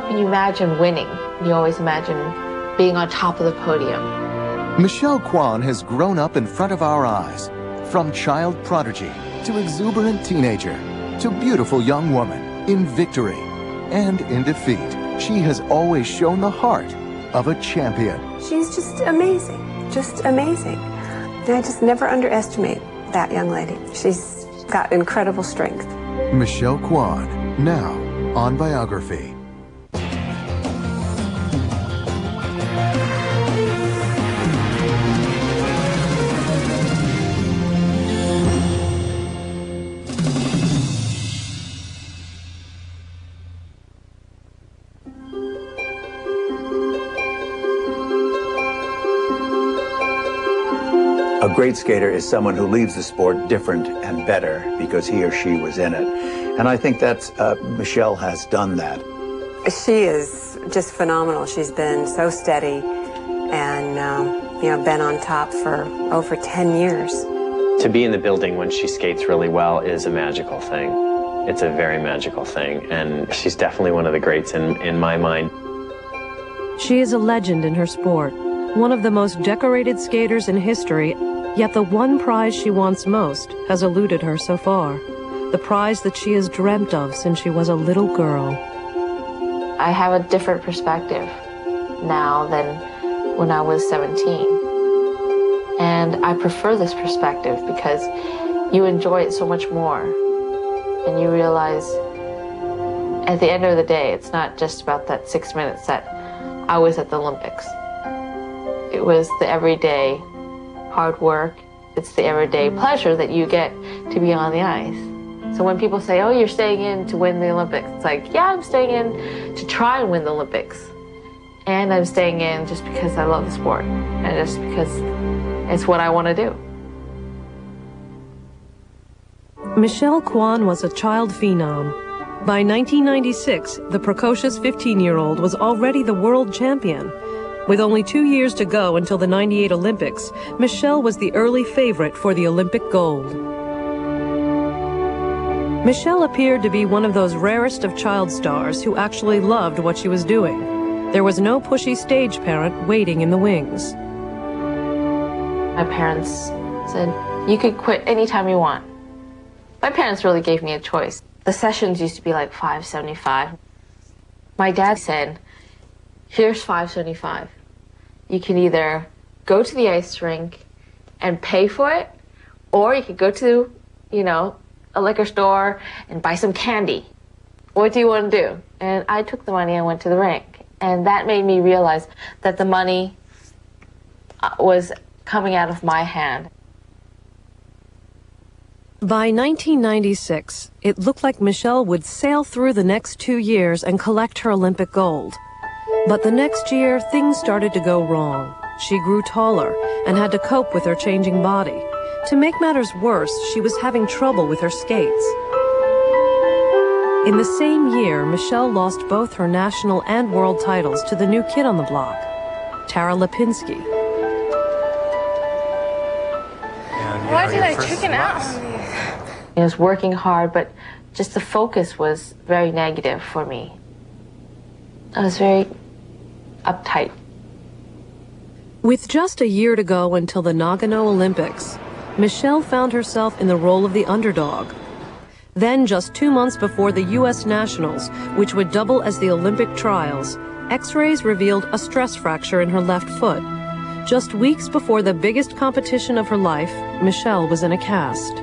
up and you imagine winning. You always imagine being on top of the podium. Michelle Kwan has grown up in front of our eyes. From child prodigy to exuberant teenager to beautiful young woman, in victory and in defeat, she has always shown the heart of a champion. She's just amazing, just amazing. And I just never underestimate that young lady. She's got incredible strength. Michelle Kwan, now on Biography. A great skater is someone who leaves the sport different and better because he or she was in it. And I think that's, Michelle has done that. She is just phenomenal. She's been so steady and, been on top for over 10 years. To be in the building when she skates really well is a magical thing. It's a very magical thing, and she's definitely one of the greats in my mind. She is a legend in her sport, one of the most decorated skaters in history, yet the one prize she wants most has eluded her so far. The prize that she has dreamt of since she was a little girl. I have a different perspective now than when I was 17. And I prefer this perspective because you enjoy it so much more. And you realize at the end of the day, it's not just about that 6 minutes that I was at the Olympics. It was the everyday hard work. It's the everyday pleasure that you get to be on the ice. So when people say, oh, you're staying in to win the Olympics, it's like, yeah, I'm staying in to try and win the Olympics. And I'm staying in just because I love the sport and just because it's what I want to do. Michelle Kwan was a child phenom. By 1996, the precocious 15-year-old was already the world champion. With only 2 years to go until the '98 Olympics, Michelle was the early favorite for the Olympic gold. Michelle appeared to be one of those rarest of child stars who actually loved what she was doing. There was no pushy stage parent waiting in the wings. My parents said, you could quit anytime you want. My parents really gave me a choice. The sessions used to be like $5.75. My dad said, here's $5.75. You can either go to the ice rink and pay for it, or you could go to, a liquor store and buy some candy. What do you want to do? And I took the money and went to the rink. And that made me realize that the money was coming out of my hand. By 1996, it looked like Michelle would sail through the next 2 years and collect her Olympic gold. But the next year, things started to go wrong. She grew taller and had to cope with her changing body. To make matters worse, she was having trouble with her skates. In the same year, Michelle lost both her national and world titles to the new kid on the block, Tara Lipinski. Why did I chicken out? I was working hard, but just the focus was very negative for me. I was very uptight. With just a year to go until the Nagano Olympics, Michelle found herself in the role of the underdog. Then, just 2 months before the U.S. Nationals, which would double as the Olympic trials, X-rays revealed a stress fracture in her left foot. Just weeks before the biggest competition of her life, Michelle was in a cast.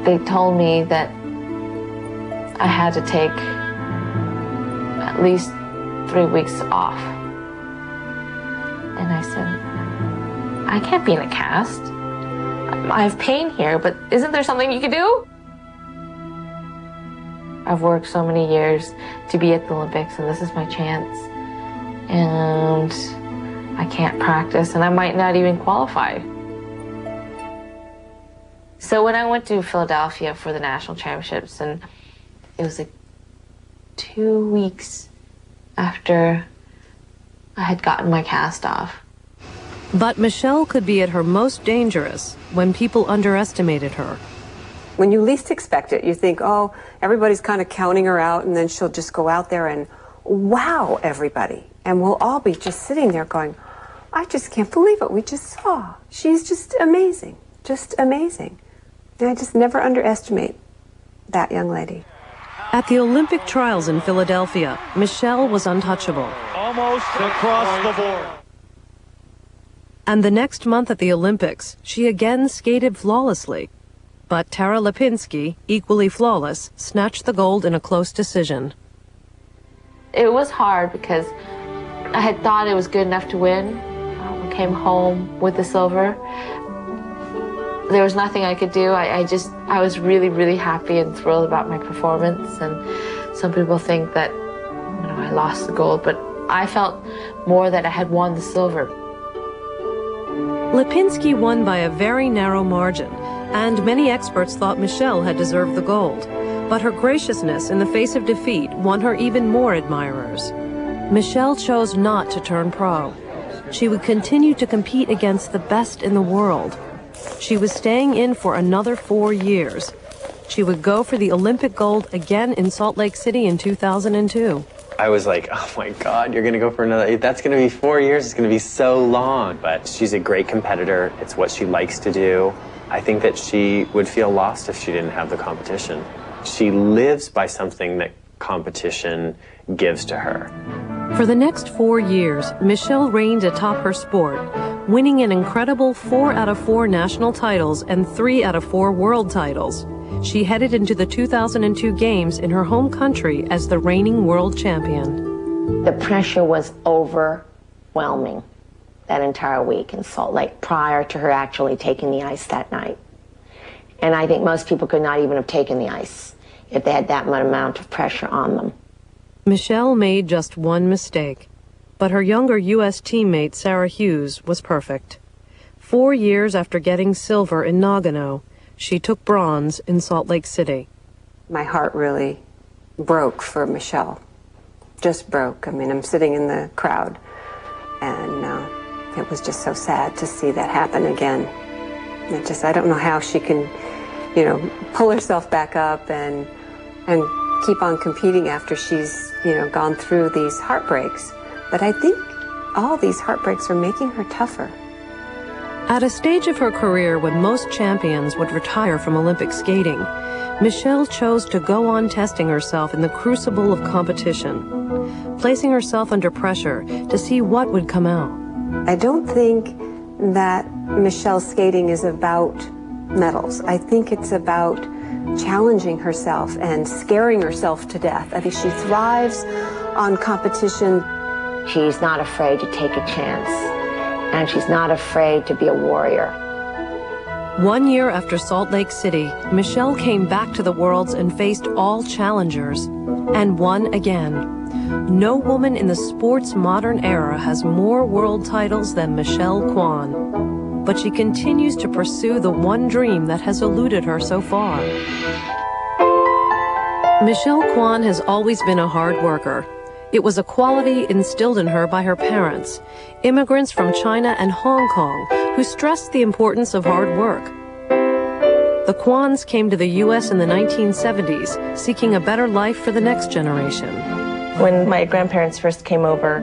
They told me that I had to take at least 3 weeks off. And I said, I can't be in a cast. I have pain here, but isn't there something you can do? I've worked so many years to be at the Olympics, and this is my chance. And I can't practice, and I might not even qualify. So when I went to Philadelphia for the national championships, and it was like 2 weeks after I had gotten my cast off. But Michelle could be at her most dangerous when people underestimated her. When you least expect it, you think, oh, everybody's kind of counting her out, and then she'll just go out there and wow everybody. And we'll all be just sitting there going, I just can't believe what we just saw. She's just amazing, just amazing. And I just never underestimate that young lady. At the Olympic trials in Philadelphia, Michelle was untouchable. Almost across the board. And the next month at the Olympics, she again skated flawlessly. But Tara Lipinski, equally flawless, snatched the gold in a close decision. It was hard because I had thought it was good enough to win. I came home with the silver. There was nothing I could do. I was really, really happy and thrilled about my performance. And some people think that, I lost the gold, but I felt more that I had won the silver. Lipinski won by a very narrow margin, and many experts thought Michelle had deserved the gold. But her graciousness in the face of defeat won her even more admirers. Michelle chose not to turn pro. She would continue to compete against the best in the world. She was staying in for another 4 years. She would go for the Olympic gold again in Salt Lake City in 2002. I was like, oh my God, you're going to go for another, that's going to be 4 years, it's going to be so long. But she's a great competitor, it's what she likes to do. I think that she would feel lost if she didn't have the competition. She lives by something that competition gives to her. For the next 4 years, Michelle reigned atop her sport, winning an incredible 4 out of 4 national titles and 3 out of 4 world titles. She headed into the 2002 Games in her home country as the reigning world champion. The pressure was overwhelming that entire week in Salt Lake prior to her actually taking the ice that night. And I think most people could not even have taken the ice if they had that amount of pressure on them. Michelle made just one mistake, but her younger U.S. teammate Sarah Hughes was perfect. 4 years after getting silver in Nagano, she took bronze in Salt Lake City. My heart really broke for Michelle, just broke. I mean, I'm sitting in the crowd, and it was just so sad to see that happen again. I don't know how she can, pull herself back up and keep on competing after she's, gone through these heartbreaks. But I think all these heartbreaks are making her tougher. At a stage of her career when most champions would retire from Olympic skating, Michelle chose to go on testing herself in the crucible of competition, placing herself under pressure to see what would come out. I don't think that Michelle's skating is about medals. I think it's about challenging herself and scaring herself to death. I think she thrives on competition. She's not afraid to take a chance, and she's not afraid to be a warrior. 1 year after Salt Lake City, Michelle came back to the Worlds and faced all challengers, and won again. No woman in the sport's modern era has more world titles than Michelle Kwan. But she continues to pursue the one dream that has eluded her so far. Michelle Kwan has always been a hard worker. It was a quality instilled in her by her parents, immigrants from China and Hong Kong, who stressed the importance of hard work. The Kwans came to the U.S. in the 1970s, seeking a better life for the next generation. When my grandparents first came over,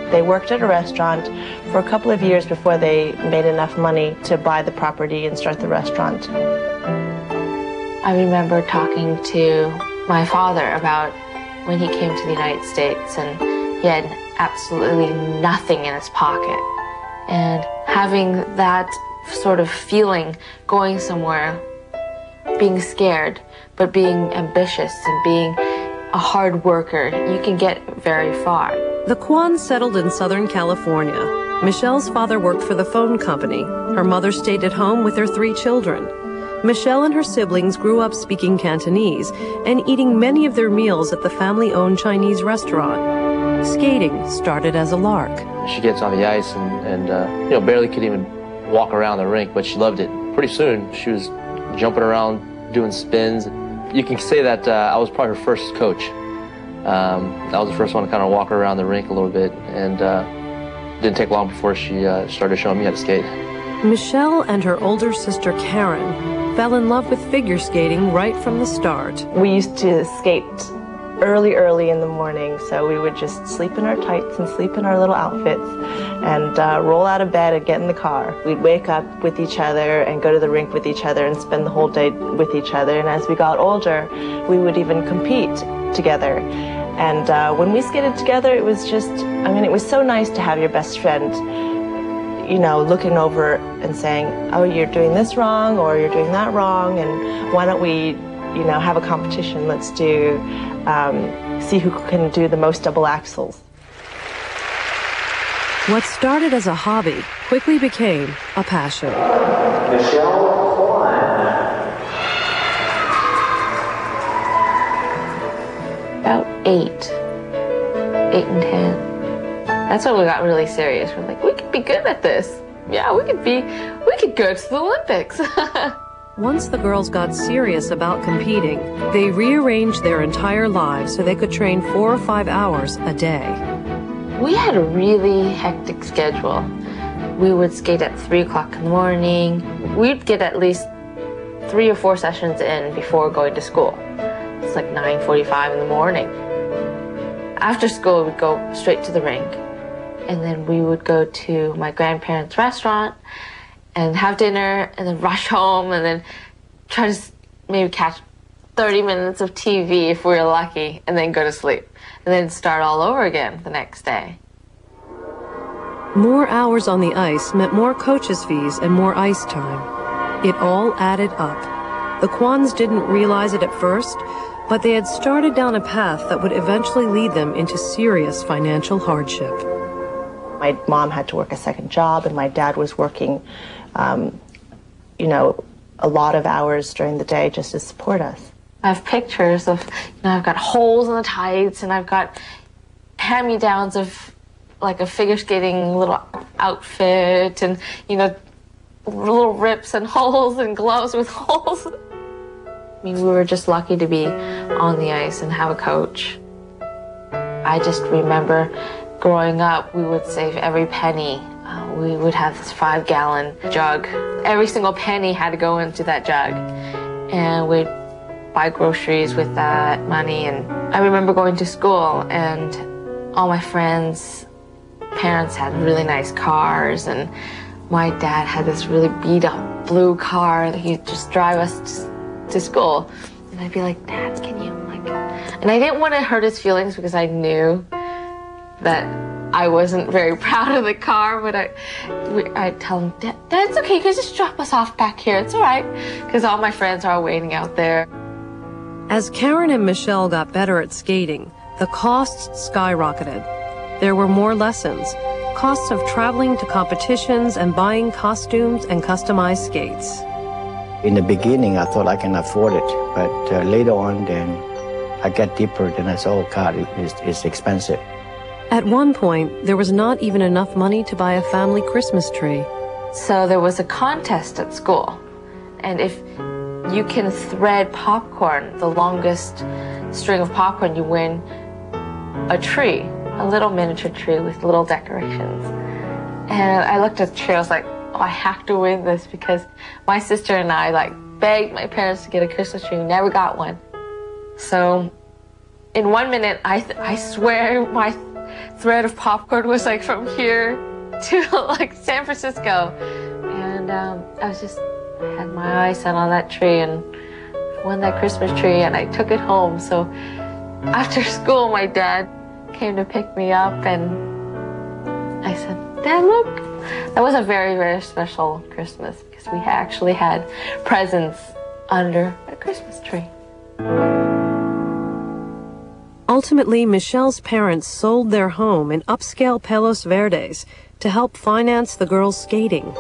they worked at a restaurant for a couple of years before they made enough money to buy the property and start the restaurant. I remember talking to my father about when he came to the United States and he had absolutely nothing in his pocket. And having that sort of feeling going somewhere, being scared, but being ambitious and being a hard worker, you can get very far. The Kwans settled in Southern California. Michelle's father worked for the phone company. Her mother stayed at home with her 3 children. Michelle and her siblings grew up speaking Cantonese and eating many of their meals at the family-owned Chinese restaurant. Skating started as a lark. She gets on the ice and barely could even walk around the rink, but she loved it. Pretty soon, she was jumping around, doing spins. You can say that I was probably her first coach. I was the first one to kind of walk her around the rink a little bit, and didn't take long before she started showing me how to skate. Michelle and her older sister Karen fell in love with figure skating right from the start. We used to skate early in the morning, so we would just sleep in our tights and sleep in our little outfits and roll out of bed and get in the car. We'd wake up with each other and go to the rink with each other and spend the whole day with each other. And as we got older, we would even compete together. And when we skated together, it was just, I mean, it was so nice to have your best friend, you know, looking over and saying, oh, you're doing this wrong or you're doing that wrong, and why don't we, you know, have a competition. Let's do, see who can do the most double axels. What started as a hobby quickly became a passion. Michelle Kwan. About 8 and 10. That's when we got really serious. We're like, we could be good at this. Yeah, we could go to the Olympics. Once the girls got serious about competing, they rearranged their entire lives so they could train 4 or 5 hours a day. We had a really hectic schedule. We would skate at 3 o'clock in the morning. We'd get at least 3 or 4 sessions in before going to school. It's like 9:45 in the morning. After school, we'd go straight to the rink. And then we would go to my grandparents' restaurant and have dinner and then rush home and then try to maybe catch 30 minutes of TV if we were lucky and then go to sleep and then start all over again the next day. More hours on the ice meant more coaches' fees and more ice time. It all added up. The Kwans didn't realize it at first, but they had started down a path that would eventually lead them into serious financial hardship. My mom had to work a second job, and my dad was working, you know, a lot of hours during the day just to support us. I have pictures of, you know, I've got holes in the tights, and I've got hand-me-downs of like a figure skating little outfit, and, you know, little rips and holes and gloves with holes. I mean, we were just lucky to be on the ice and have a coach. I just remember growing up, we would save every penny. We would have this 5-gallon jug. Every single penny had to go into that jug. And we'd buy groceries with that money. And I remember going to school, and all my friends' parents had really nice cars, and my dad had this really beat-up blue car that he'd just drive us to school. And I'd be like, Dad, can you, like... And I didn't want to hurt his feelings because I knew that I wasn't very proud of the car, but I'd tell him, Dad, it's okay, you can just drop us off back here, it's all right, because all my friends are waiting out there. As Karen and Michelle got better at skating, the costs skyrocketed. There were more lessons, costs of traveling to competitions and buying costumes and customized skates. In the beginning, I thought I can afford it, but later on, then I got deeper, and I saw, oh God, it's expensive. At one point, there was not even enough money to buy a family Christmas tree. So there was a contest at school, and if you can thread popcorn, the longest string of popcorn, you win a tree, a little miniature tree with little decorations. And I looked at the tree, I was like, oh, I have to win this, because my sister and I like begged my parents to get a Christmas tree. We never got one. So in 1 minute, I swear my thread of popcorn was like from here to like San Francisco. And I had my eyes set on that tree and won that Christmas tree, and I took it home. So after school, my dad came to pick me up, and I said, Dad, look. That was a very, very special Christmas, because we actually had presents under a Christmas tree. Ultimately, Michelle's parents sold their home in upscale Palos Verdes to help finance the girls' skating.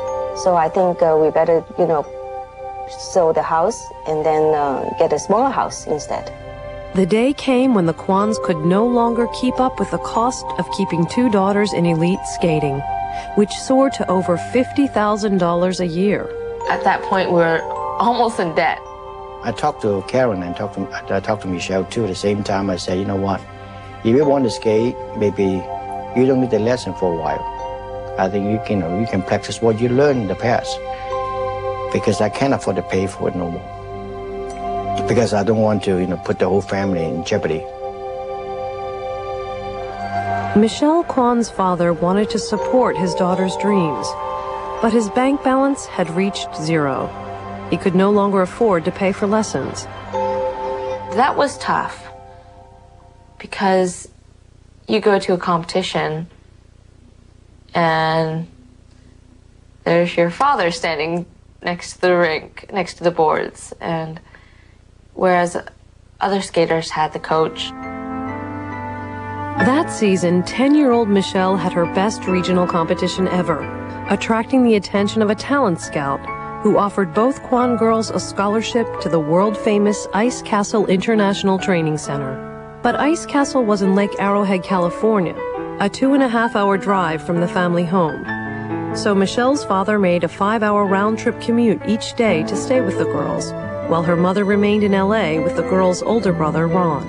So I think we better, you know, sell the house and then get a smaller house instead. The day came when the Kwans could no longer keep up with the cost of keeping 2 daughters in elite skating, which soared to over $50,000 a year. At that point, we were almost in debt. I talked to Karen and I talked to Michelle too. At the same time, I said, you know what? If you want to skate, maybe you don't need the lesson for a while. I think you can practice what you learned in the past. because I can't afford to pay for it no more. Because I don't want to, put the whole family in jeopardy. Michelle Kwan's father wanted to support his daughter's dreams, but his bank balance had reached zero. He could no longer afford to pay for lessons. That was tough because you go to a competition and there's your father standing next to the rink, next to the boards, and whereas other skaters had the coach. That season, 10-year-old Michelle had her best regional competition ever, attracting the attention of a talent scout who offered both Kwan girls a scholarship to the world-famous Ice Castle International Training Center. But Ice Castle was in Lake Arrowhead, California, a 2.5-hour drive from the family home. So Michelle's father made a 5-hour round-trip commute each day to stay with the girls, while her mother remained in LA with the girls' older brother, Ron.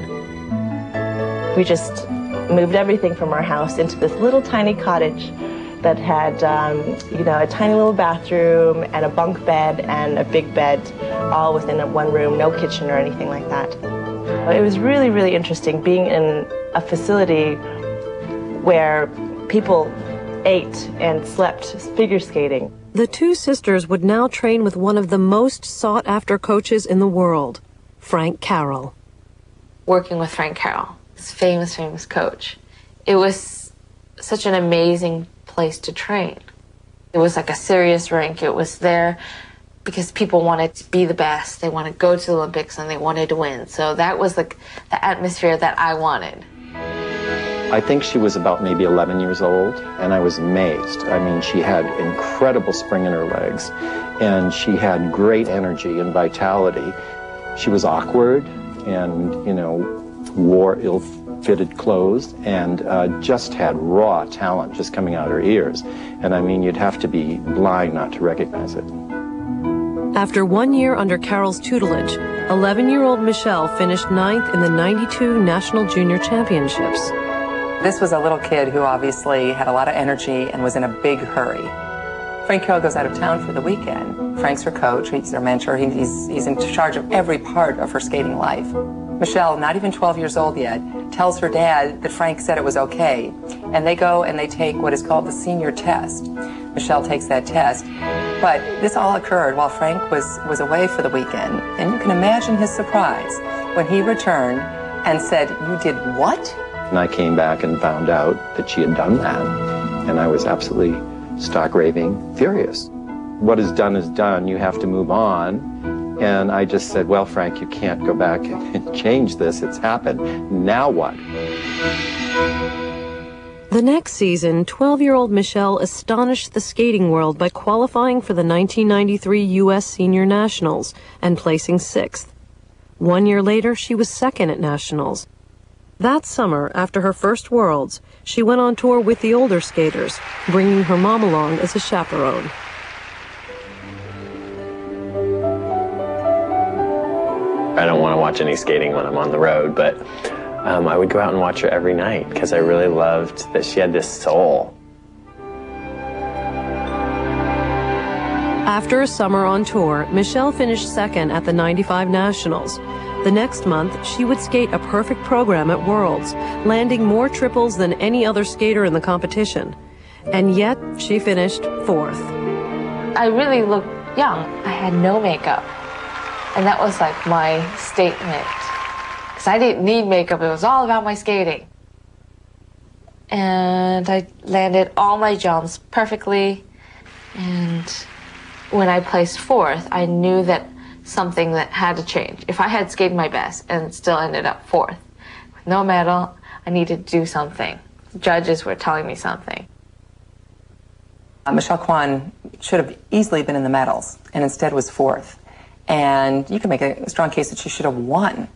We just moved everything from our house into this little tiny cottage that had, a tiny little bathroom and a bunk bed and a big bed, all within one room, no kitchen or anything like that. It was really, really interesting being in a facility where people ate and slept figure skating. The two sisters would now train with one of the most sought-after coaches in the world, Frank Carroll. Working with Frank Carroll, this famous coach, it was such an amazing place to train. It was like a serious rink. It was there because people wanted to be the best. They wanted to go to the Olympics and they wanted to win. So that was like the atmosphere that I wanted. I think she was about maybe 11 years old, and I was amazed. I mean, she had incredible spring in her legs, and she had great energy and vitality. She was awkward and, wore ill-fitted clothes and just had raw talent just coming out of her ears. And I mean, you'd have to be blind not to recognize it. After 1 year under Carroll's tutelage, 11-year-old Michelle finished 9th in the 92 National Junior Championships. This was a little kid who obviously had a lot of energy and was in a big hurry. Frank Carroll goes out of town for the weekend. Frank's her coach, he's her mentor, he's in charge of every part of her skating life. Michelle, not even 12 years old yet, tells her dad that Frank said it was okay, and they go and they take what is called the senior test. Michelle takes that test, but this all occurred while Frank was away for the weekend, and you can imagine his surprise when he returned and said, "You did what?" And I came back and found out that she had done that, and I was absolutely stark raving furious. What is done, you have to move on. And I just said, well, Frank, you can't go back and change this. It's happened. Now what? The next season, 12-year-old Michelle astonished the skating world by qualifying for the 1993 U.S. Senior Nationals and placing 6th. 1 year later, she was 2nd at Nationals. That summer, after her first Worlds, she went on tour with the older skaters, bringing her mom along as a chaperone. I don't want to watch any skating when I'm on the road, but I would go out and watch her every night because I really loved that she had this soul. After a summer on tour, Michelle finished 2nd at the 95 Nationals. The next month, she would skate a perfect program at Worlds, landing more triples than any other skater in the competition. And yet, she finished 4th. I really looked young. I had no makeup. And that was like my statement. Because I didn't need makeup. It was all about my skating. And I landed all my jumps perfectly. And when I placed 4th, I knew that something that had to change. If I had skated my best and still ended up 4th, with no medal, I needed to do something. Judges were telling me something. Michelle Kwan should have easily been in the medals, and instead was 4th. And you can make a strong case that she should have won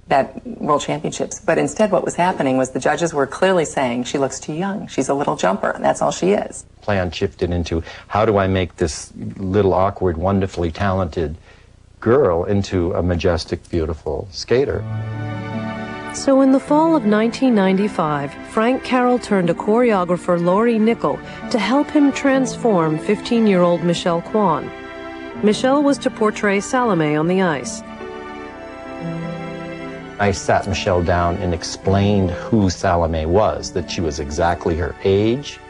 that World Championships. But instead what was happening was the judges were clearly saying she looks too young. She's a little jumper, and that's all she is. Plan shifted into how do I make this little awkward, wonderfully talented girl into a majestic, beautiful skater. So in the fall of 1995, Frank Carroll turned to choreographer Laurie Nickel to help him transform 15-year-old Michelle Kwan. Michelle was to portray Salome on the ice. I sat Michelle down and explained who Salome was, that she was exactly her age,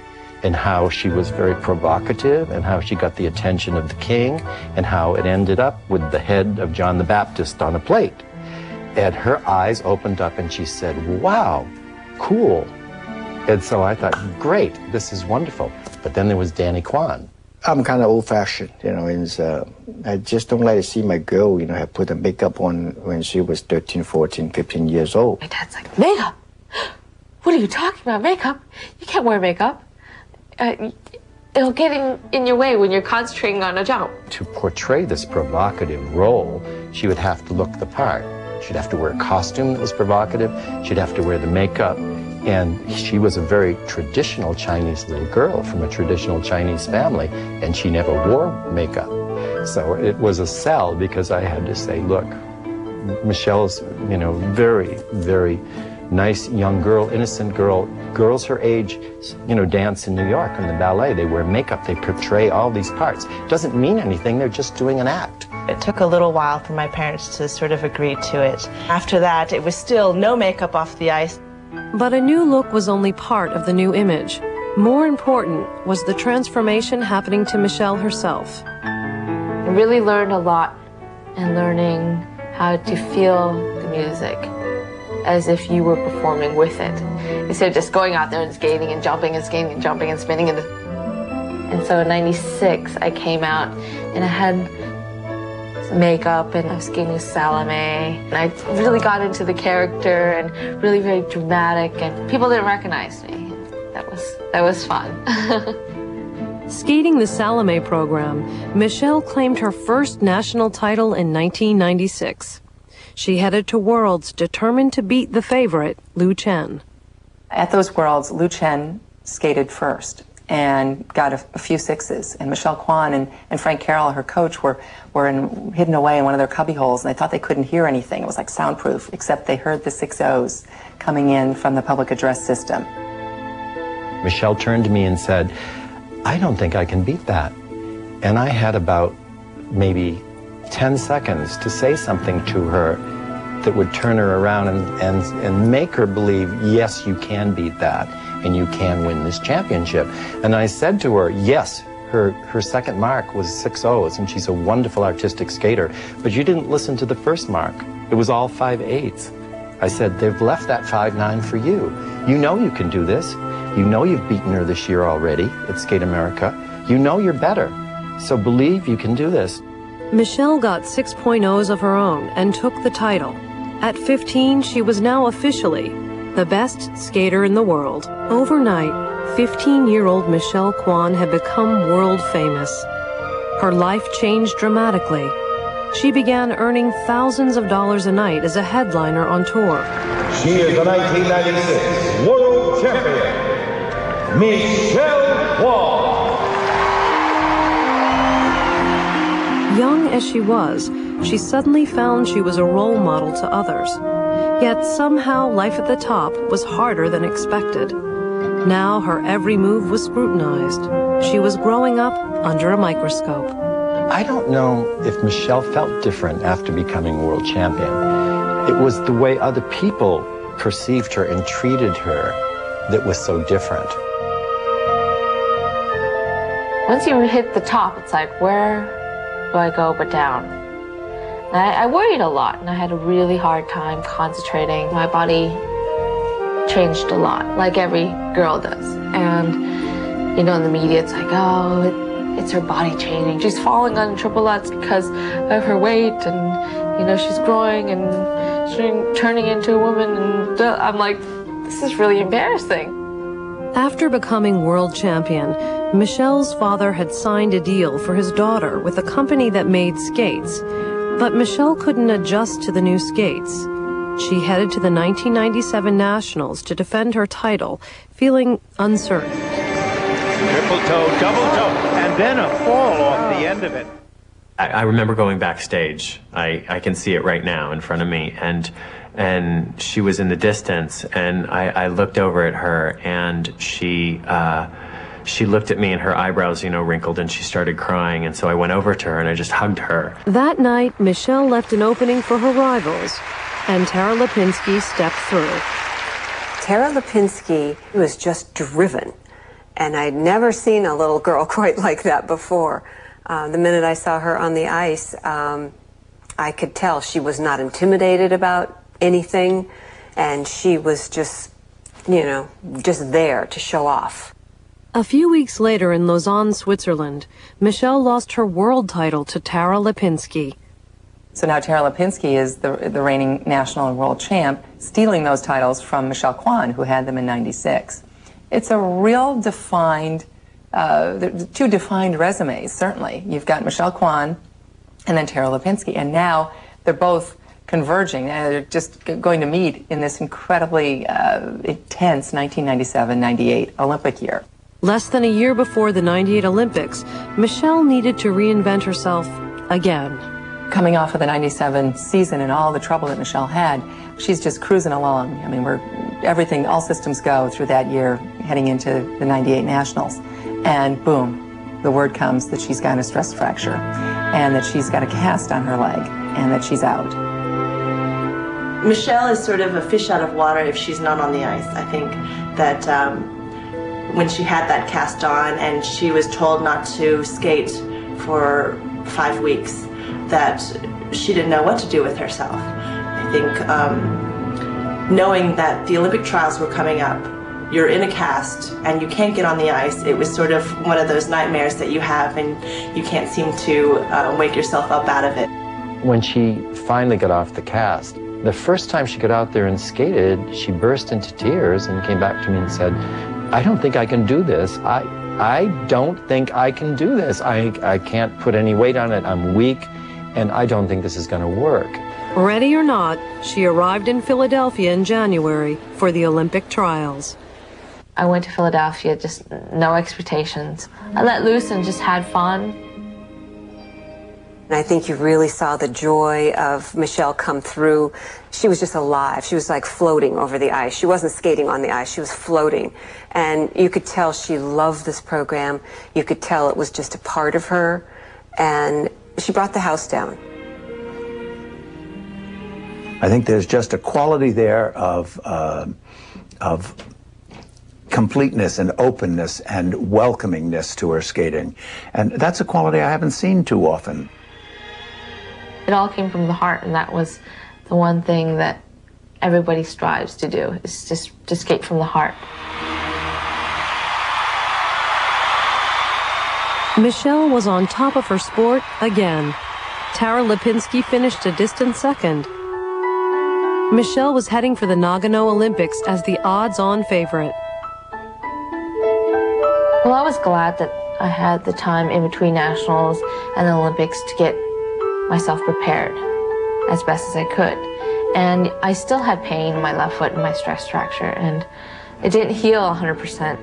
and how she was very provocative, and how she got the attention of the king, and how it ended up with the head of John the Baptist on a plate. And her eyes opened up and she said, "Wow, cool." And so I thought, great, this is wonderful. But then there was Danny Kwan. I'm kind of old-fashioned, you know, and I just don't like to see my girl, you know, have put the makeup on when she was 13, 14, 15 years old. My dad's like, makeup? What are you talking about, makeup? You can't wear makeup. It'll get in your way when you're concentrating on a jump. To portray this provocative role, she would have to look the part. She'd have to wear a costume that was provocative. She'd have to wear the makeup. And she was a very traditional Chinese little girl from a traditional Chinese family, and she never wore makeup. So it was a sell because I had to say, look, Michelle's, you know, very, very nice young girl, innocent girl. Girls her age, you know, dance in New York in the ballet. They wear makeup. They portray all these parts. It doesn't mean anything. They're just doing an act. It took a little while for my parents to sort of agree to it. After that, it was still no makeup off the ice. But a new look was only part of the new image. More important was the transformation happening to Michelle herself. I really learned a lot in learning how to feel the music as if you were performing with it, instead of just going out there and skating and jumping and skating and jumping and spinning. And so in '96, I came out and I had makeup and I was skating with Salome. And I really got into the character and really very dramatic, and people didn't recognize me. That was fun. Skating the Salome program, Michelle claimed her first national title in 1996. She headed to Worlds determined to beat the favorite, Liu Chen. At those Worlds, Liu Chen skated first and got a few sixes. And Michelle Kwan and Frank Carroll, her coach, were hidden away in one of their cubby holes, and they thought they couldn't hear anything. It was like soundproof, except they heard the 6 O's coming in from the public address system. Michelle turned to me and said, "I don't think I can beat that." And I had about maybe 10 seconds to say something to her that would turn her around and make her believe, yes, you can beat that, and you can win this championship. And I said to her, yes, her second mark was 6 O's, and she's a wonderful artistic skater, but you didn't listen to the first mark. It was all 5 8s. I said, they've left that 5 9 for you. You know you can do this. You know you've beaten her this year already at Skate America. You know you're better. So believe you can do this. Michelle got 6.0s of her own and took the title. At 15, she was now officially the best skater in the world. Overnight, 15-year-old Michelle Kwan had become world famous. Her life changed dramatically. She began earning thousands of dollars a night as a headliner on tour. She is the 1996 World Champion, Michelle Kwan. Young as she was, she suddenly found she was a role model to others. Yet somehow life at the top was harder than expected. Now her every move was scrutinized. She was growing up under a microscope. I don't know if Michelle felt different after becoming world champion. It was the way other people perceived her and treated her that was so different. Once you hit the top, it's like, where do I go but down? And I worried a lot, and I had a really hard time concentrating. My body changed a lot, like every girl does. And, you know, in the media, it's like, oh, it's her body changing. She's falling on triple Lutz because of her weight, and, you know, she's growing and she's turning into a woman. And I'm like, this is really embarrassing. After becoming world champion, Michelle's father had signed a deal for his daughter with a company that made skates, but Michelle couldn't adjust to the new skates. She headed to the 1997 Nationals to defend her title, feeling uncertain. Triple toe, double toe, and then a fall off the end of it. I remember going backstage. I can see it right now in front of me, and she was in the distance, and I looked over at her, and she she looked at me and her eyebrows, wrinkled, and she started crying. And so I went over to her and I just hugged her. That night, Michelle left an opening for her rivals, and Tara Lipinski stepped through. Tara Lipinski was just driven, and I'd never seen a little girl quite like that before. The minute I saw her on the ice, I could tell she was not intimidated about anything, and she was just, just there to show off. A few weeks later in Lausanne, Switzerland, Michelle lost her world title to Tara Lipinski. So now Tara Lipinski is the reigning national and world champ, stealing those titles from Michelle Kwan, who had them in '96. It's a real defined, two defined resumes, certainly. You've got Michelle Kwan and then Tara Lipinski, and now they're both converging, and they're just going to meet in this incredibly intense 1997-98 Olympic year. Less than a year before the '98 Olympics, Michelle needed to reinvent herself again. Coming off of the '97 season and all the trouble that Michelle had, she's just cruising along. I mean, everything, all systems go through that year, heading into the '98 Nationals. And boom, the word comes that she's got a stress fracture and that she's got a cast on her leg and that she's out. Michelle is sort of a fish out of water if she's not on the ice. I think that when she had that cast on and she was told not to skate for 5 weeks, that she didn't know what to do with herself. I think knowing that the Olympic trials were coming up, you're in a cast and you can't get on the ice, it was sort of one of those nightmares that you have and you can't seem to wake yourself up out of it. When she finally got off the cast, the first time she got out there and skated, she burst into tears and came back to me and said, I don't think I can do this. I don't think I can do this. I can't put any weight on it. I'm weak. And I don't think this is going to work. Ready or not, she arrived in Philadelphia in January for the Olympic trials. I went to Philadelphia, just no expectations. I let loose and just had fun. And I think you really saw the joy of Michelle come through. She was just alive. She was like floating over the ice. She wasn't skating on the ice. She was floating. And you could tell she loved this program. You could tell it was just a part of her. And she brought the house down. I think there's just a quality there of completeness and openness and welcomingness to her skating. And that's a quality I haven't seen too often. It all came from the heart, and that was the one thing that everybody strives to do, is just to skate from the heart. Michelle was on top of her sport again. Tara Lipinski finished a distant second. Michelle was heading for the Nagano Olympics as the odds-on favorite. Well, I was glad that I had the time in between nationals and the Olympics to get myself prepared as best as I could. And I still had pain in my left foot and my stress fracture, and it didn't heal 100%.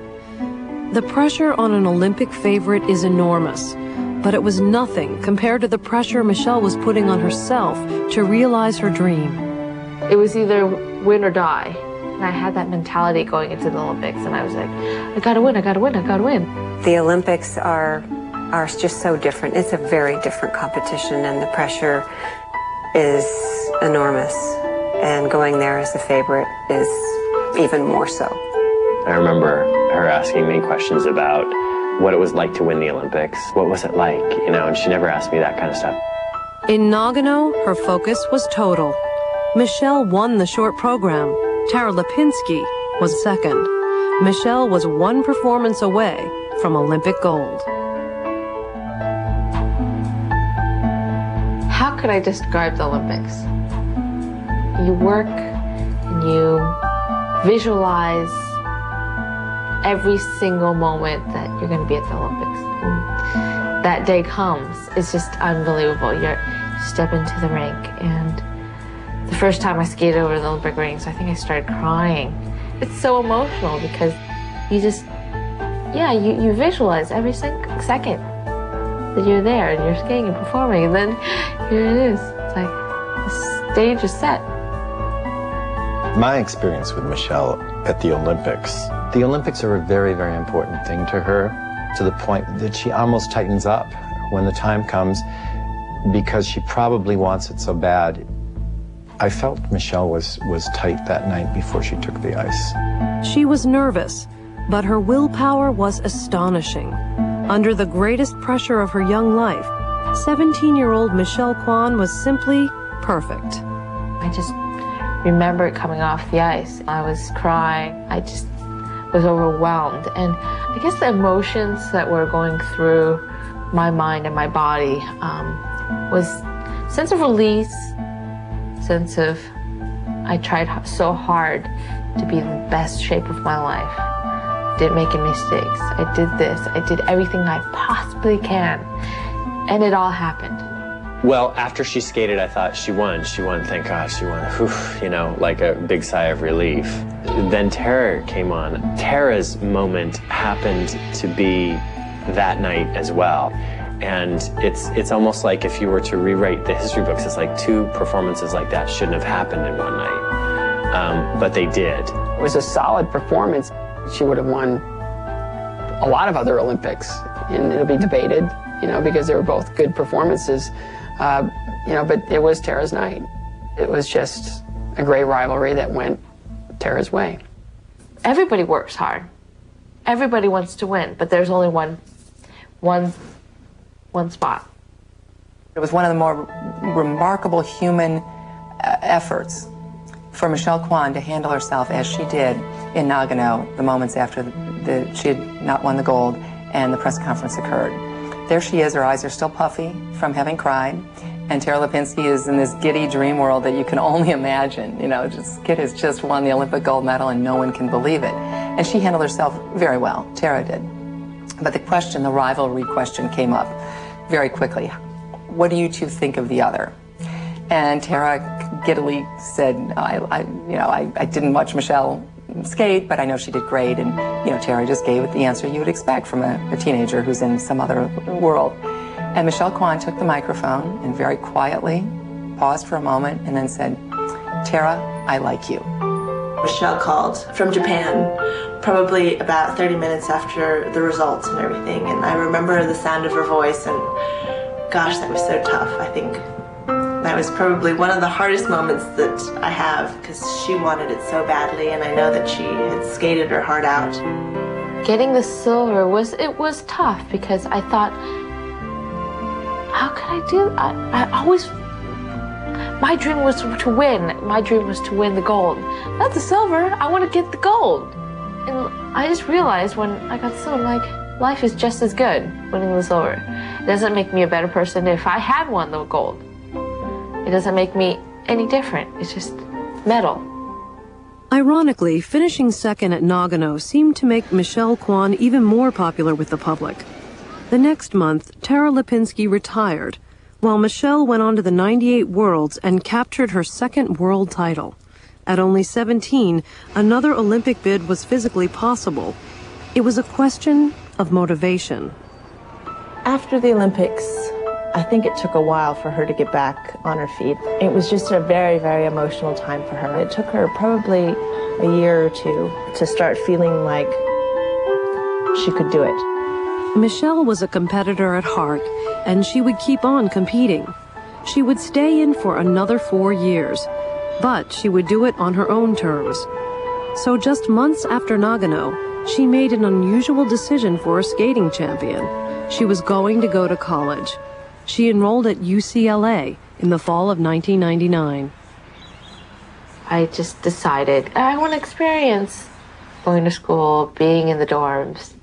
The pressure on an Olympic favorite is enormous, but it was nothing compared to the pressure Michelle was putting on herself to realize her dream. It was either win or die. And I had that mentality going into the Olympics, and I was like, I gotta win, I gotta win, I gotta win. The Olympics are just so different. It's a very different competition, and the pressure is enormous. And going there as a favorite is even more so. I remember her asking me questions about what it was like to win the Olympics. What was it like, and she never asked me that kind of stuff. In Nagano, her focus was total. Michelle won the short program. Tara Lipinski was second. Michelle was one performance away from Olympic gold. How could I describe the Olympics? You work and you visualize every single moment that you're going to be at the Olympics. And that day comes. It's just unbelievable. You step into the rink, and the first time I skated over the Olympic rings, I think I started crying. It's so emotional because you just, you visualize every second that you're there and you're skating and performing, and then here it is. It's like the stage is set. My experience with Michelle at the Olympics, The Olympics are a very, very important thing to her, to the point that she almost tightens up when the time comes because she probably wants it so bad. I felt Michelle was tight that night before she took the ice. She was nervous, but her willpower was astonishing. Under the greatest pressure of her young life, 17-year-old Michelle Kwan was simply perfect. I just remember it coming off the ice. I was crying. I just was overwhelmed. And I guess the emotions that were going through my mind and my body was sense of release, sense of I tried so hard to be in the best shape of my life. Didn't make any mistakes. I did this. I did everything I possibly can. And it all happened. Well, after she skated, I thought she won, thank God, she won. Whew, you know, like a big sigh of relief. Then Tara came on. Tara's moment happened to be that night as well. And it's almost like if you were to rewrite the history books, it's like two performances like that shouldn't have happened in one night. But they did. It was a solid performance. She would have won a lot of other Olympics, and it'll be debated, you know, because they were both good performances. You know, but it was Tara's night. It was just a great rivalry that went Tara's way. Everybody works hard. Everybody wants to win, but there's only one spot. It was one of the more remarkable human efforts for Michelle Kwan to handle herself as she did in Nagano the moments after she had not won the gold and the press conference occurred. There she is, her eyes are still puffy from having cried, and Tara Lipinski is in this giddy dream world that you can only imagine. You know, this kid has just won the Olympic gold medal and no one can believe it. And she handled herself very well, Tara did. But the question, the rivalry question came up very quickly. What do you two think of the other? And Tara giddily said, I didn't watch Michelle skate, but I know she did great. And, you know, Tara just gave it the answer you would expect from a teenager who's in some other world. And Michelle Kwan took the microphone and very quietly paused for a moment and then said, Tara, I like you. Michelle called from Japan probably about 30 minutes after the results and everything. And I remember the sound of her voice, and gosh, that was so tough. I think that was probably one of the hardest moments that I have, because she wanted it so badly, and I know that she had skated her heart out. Getting the silver was tough, because I thought, how could I do that? I always, my dream was to win. My dream was to win the gold. Not the silver, I want to get the gold. And I just realized when I got silver, I'm like, life is just as good winning the silver. It doesn't make me a better person if I had won the gold. It doesn't make me any different. It's just medal. Ironically, finishing second at Nagano seemed to make Michelle Kwan even more popular with the public. The next month, Tara Lipinski retired, while Michelle went on to the 98 Worlds and captured her second world title. At only 17, another Olympic bid was physically possible. It was a question of motivation. After the Olympics, I think it took a while for her to get back on her feet. It was just a very, very emotional time for her. It took her probably a year or two to start feeling like she could do it. Michelle was a competitor at heart, and she would keep on competing. She would stay in for another 4 years, but she would do it on her own terms. So just months after Nagano, she made an unusual decision for a skating champion. She was going to go to college. She enrolled at UCLA in the fall of 1999. I just decided I want to experience going to school, being in the dorms,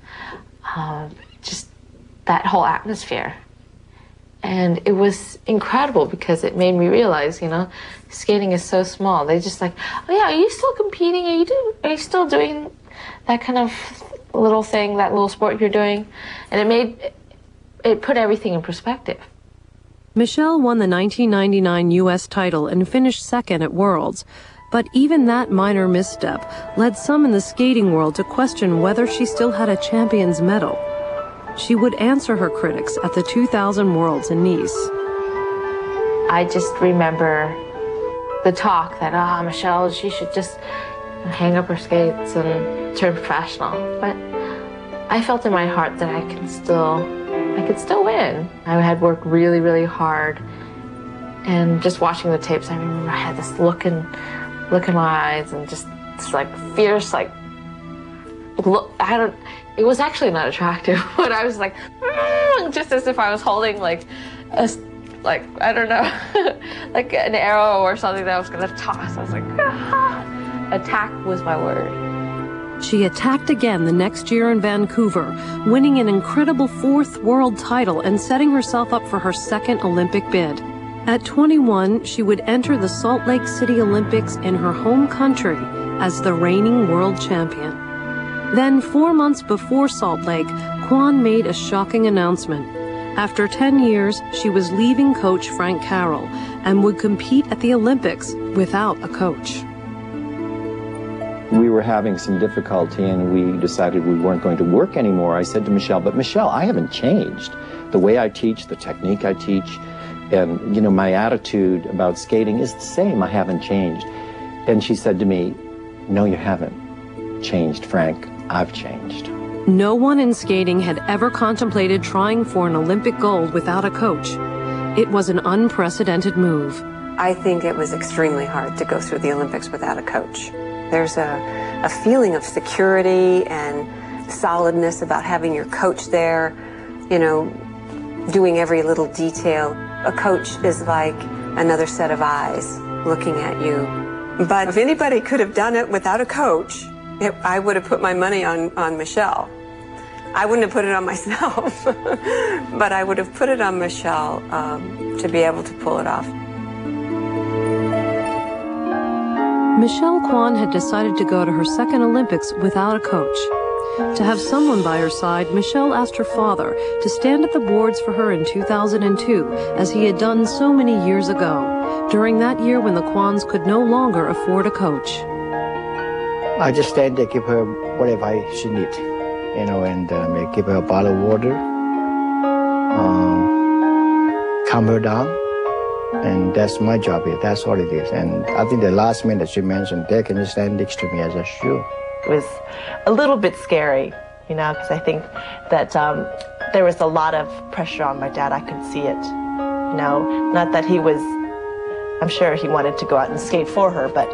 just that whole atmosphere. And it was incredible because it made me realize, you know, skating is so small. They just like, oh yeah, are you still competing? Are you still doing that kind of little thing, that little sport you're doing? And it put everything in perspective. Michelle won the 1999 U.S. title and finished second at Worlds, but even that minor misstep led some in the skating world to question whether she still had a champion's medal. She would answer her critics at the 2000 Worlds in Nice. I just remember the talk that, Michelle, she should just hang up her skates and turn professional. But I felt in my heart that I could still win. I had worked really, really hard. And just watching the tapes, I remember I had this look in my eyes and just this like fierce, like, look, it was actually not attractive, but I was like, just as if I was holding like I don't know, like an arrow or something that I was gonna toss. I was like, attack was my word. She attacked again the next year in Vancouver, winning an incredible 4th world title and setting herself up for her 2nd Olympic bid. At 21, she would enter the Salt Lake City Olympics in her home country as the reigning world champion. Then, 4 months before Salt Lake, Kwan made a shocking announcement. After 10 years, she was leaving coach Frank Carroll and would compete at the Olympics without a coach. We were having some difficulty and we decided we weren't going to work anymore. I said to Michelle, but Michelle, I haven't changed. The way I teach, the technique I teach, and, you know, my attitude about skating is the same. I haven't changed. And she said to me, no, you haven't changed, Frank. I've changed. No one in skating had ever contemplated trying for an Olympic gold without a coach. It was an unprecedented move. I think it was extremely hard to go through the Olympics without a coach. There's a feeling of security and solidness about having your coach there, you know, doing every little detail. A coach is like another set of eyes looking at you. But if anybody could have done it without a coach, I would have put my money on Michelle. I wouldn't have put it on myself, but I would have put it on Michelle to be able to pull it off. Michelle Kwan had decided to go to her 2nd Olympics without a coach. To have someone by her side, Michelle asked her father to stand at the boards for her in 2002, as he had done so many years ago, during that year when the Kwans could no longer afford a coach. I just stand there, give her whatever she needs, you know, and give her a bottle of water, calm her down, and that's my job here. That's all it is. And I think the last minute she mentioned, Dad, can you stand next to me? I said, sure. It was a little bit scary, you know, because I think that there was a lot of pressure on my dad. I could see it, you know, not that he was, I'm sure he wanted to go out and skate for her, but,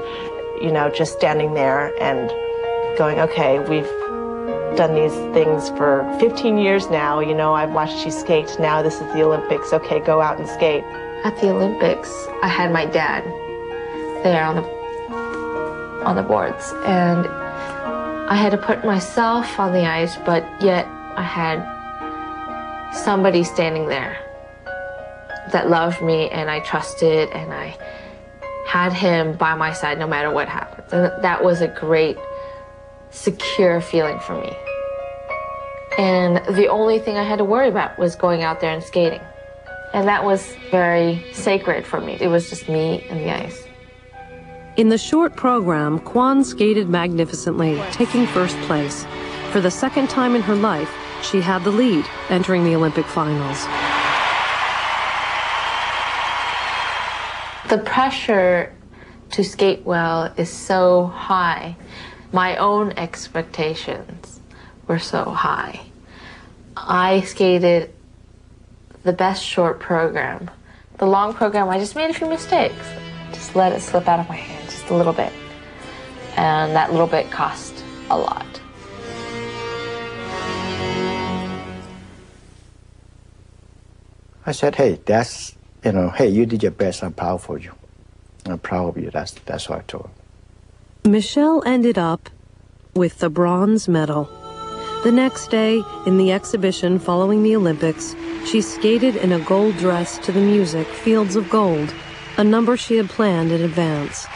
you know, just standing there and going, okay, we've done these things for 15 years now, you know, I've watched you skate, now this is the Olympics, okay, go out and skate. At the Olympics, I had my dad there on the boards, and I had to put myself on the ice, but yet I had somebody standing there that loved me and I trusted, and I had him by my side no matter what happened. And that was a great, secure feeling for me. And the only thing I had to worry about was going out there and skating. And that was very sacred for me. It was just me and the ice. In the short program, Kwan skated magnificently, taking 1st place. For the 2nd time in her life, she had the lead, entering the Olympic finals. The pressure to skate well is so high. My own expectations were so high. I skated the best short program. The long program, I just made a few mistakes. Just let it slip out of my hand just a little bit. And that little bit cost a lot. I said, hey, that's, you know, hey, you did your best. I'm proud for you. I'm proud of you. That's what I told her. Michelle ended up with the bronze medal. The next day, in the exhibition following the Olympics, she skated in a gold dress to the music Fields of Gold, a number she had planned in advance.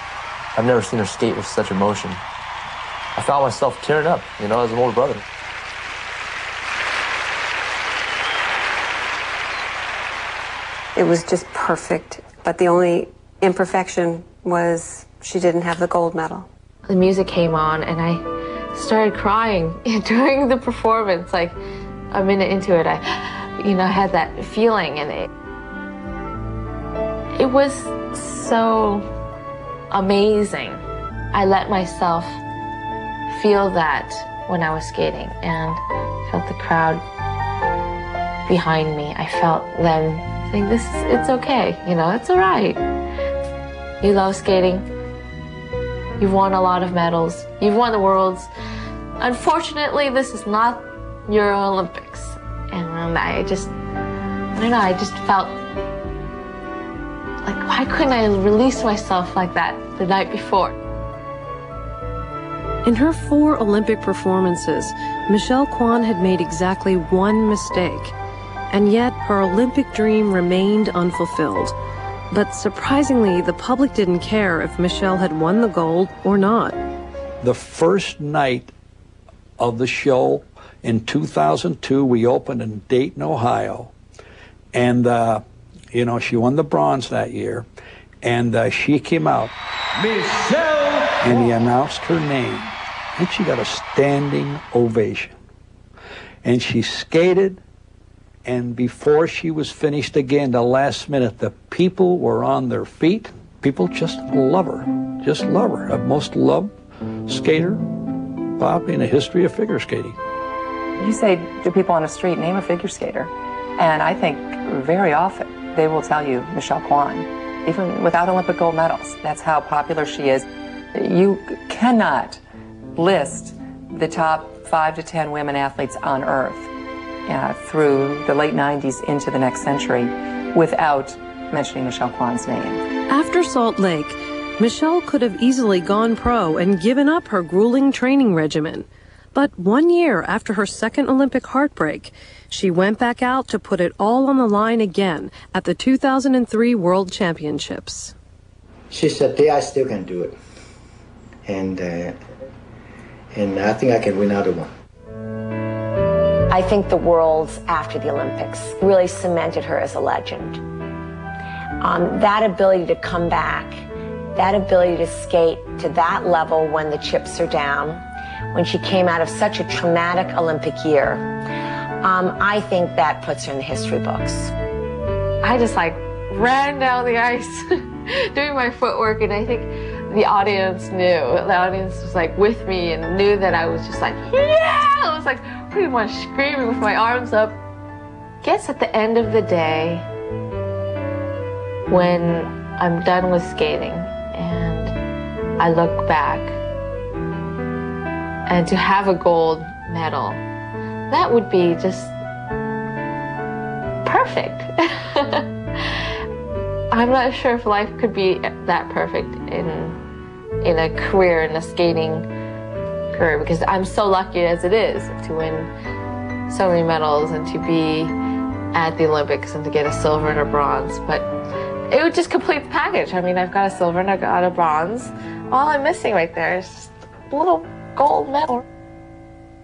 I've never seen her skate with such emotion. I found myself tearing up, you know, as an older brother. It was just perfect, but the only imperfection was she didn't have the gold medal. The music came on and I started crying during the performance. Like a minute into it, I had that feeling, and it was so amazing. I let myself feel that when I was skating, and felt the crowd behind me. I felt them saying, it's okay, you know, it's all right. You love skating. You've won a lot of medals. You've won the Worlds. Unfortunately, this is not your Olympics. And I don't know, I just felt like, why couldn't I release myself like that the night before? In her 4 Olympic performances, Michelle Kwan had made exactly one mistake, and yet her Olympic dream remained unfulfilled. But surprisingly, the public didn't care if Michelle had won the gold or not. The first night of the show in 2002, we opened in Dayton, Ohio, and you know, she won the bronze that year, and she came out, Michelle, and he announced her name, and she got a standing ovation. And she skated, and before she was finished again, the last minute, the people were on their feet. People just love her, a most loved skater, probably in the history of figure skating. You say to people on the street, name a figure skater, and I think very often they will tell you Michelle Kwan, even without Olympic gold medals. That's how popular she is. You cannot list the top 5 to 10 women athletes on earth through the late 90s into the next century without mentioning Michelle Kwan's name. After Salt Lake, Michelle could have easily gone pro and given up her grueling training regimen. But 1 year after her second Olympic heartbreak, she went back out to put it all on the line again at the 2003 World Championships. She said, I still can do it. And I think I can win another one. I think the Worlds after the Olympics really cemented her as a legend. That ability to come back, that ability to skate to that level when the chips are down, when she came out of such a traumatic Olympic year, I think that puts her in the history books. I just ran down the ice doing my footwork, and I think the audience knew. The audience was with me and knew that I was just yeah! I was pretty much screaming with my arms up. I guess at the end of the day, when I'm done with skating and I look back, and to have a gold medal, that would be just perfect. I'm not sure if life could be that perfect in a career, in a skating career, because I'm so lucky as it is to win so many medals and to be at the Olympics and to get a silver and a bronze. But it would just complete the package. I mean, I've got a silver and I got a bronze. All I'm missing right there is just a little gold medal.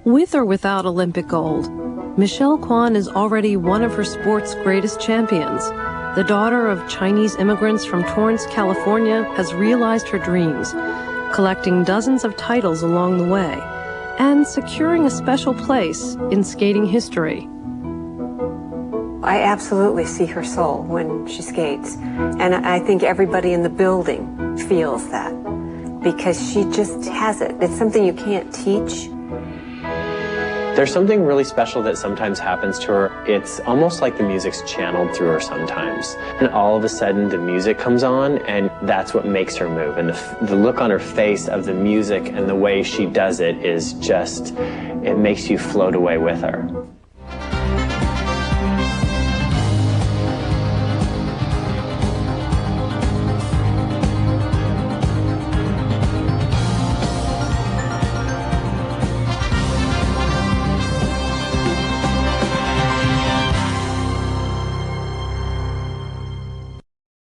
With or without Olympic gold, Michelle Kwan is already one of her sport's greatest champions. The daughter of Chinese immigrants from Torrance, California, has realized her dreams, collecting dozens of titles along the way, and securing a special place in skating history. I absolutely see her soul when she skates, and I think everybody in the building feels that, because she just has it. It's something you can't teach. There's something really special that sometimes happens to her. It's almost like the music's channeled through her sometimes. And all of a sudden the music comes on, and that's what makes her move. And the look on her face of the music and the way she does it is just, it makes you float away with her.